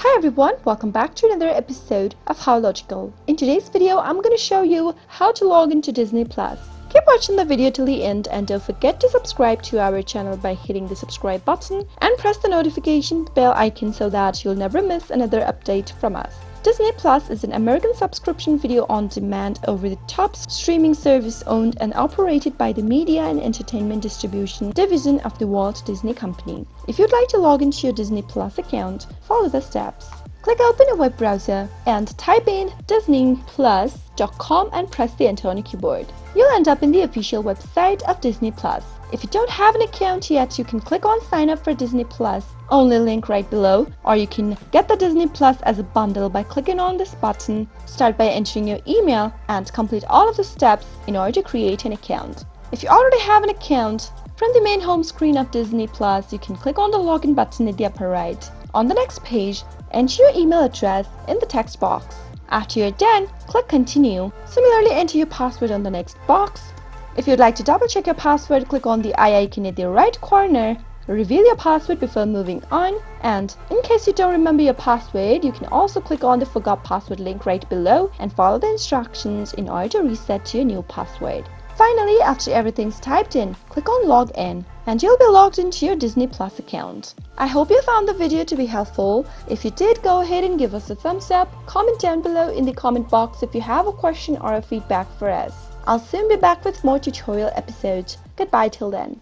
Hi everyone, welcome back to another episode of How Logical. In today's video, I'm going to show you how to log into Disney Plus. Keep watching the video till the end and don't forget to subscribe to our channel by hitting the subscribe button and press the notification bell icon so that you'll never miss another update from us. Disney Plus is an American subscription video on demand over-the-top streaming service owned and operated by the Media and Entertainment Distribution division of the Walt Disney Company. If you'd like to log into your Disney Plus account, follow the steps. Click open a web browser and type in disneyplus.com and press the enter on your keyboard. You'll end up in the official website of Disney Plus. If you don't have an account yet, you can click on sign up for Disney Plus, only link right below, or you can get the Disney Plus as a bundle by clicking on this button. Start by entering your email and complete all of the steps in order to create an account. If you already have an account, from the main home screen of Disney Plus, you can click on the login button at the upper right. On the next page, enter your email address in the text box. After you're done, click continue. Similarly, enter your password on the next box. If you'd like to double check your password, click on the eye icon at the right corner. Reveal your password before moving on, and in case you don't remember your password, you can also click on the forgot password link right below and follow the instructions in order to reset to your new password. Finally, after everything's typed in, click on log in and you'll be logged into your Disney Plus account. I hope you found the video to be helpful. If you did, go ahead and give us a thumbs up. Comment down below in the comment box if you have a question or a feedback for us. I'll soon be back with more tutorial episodes. Goodbye till then.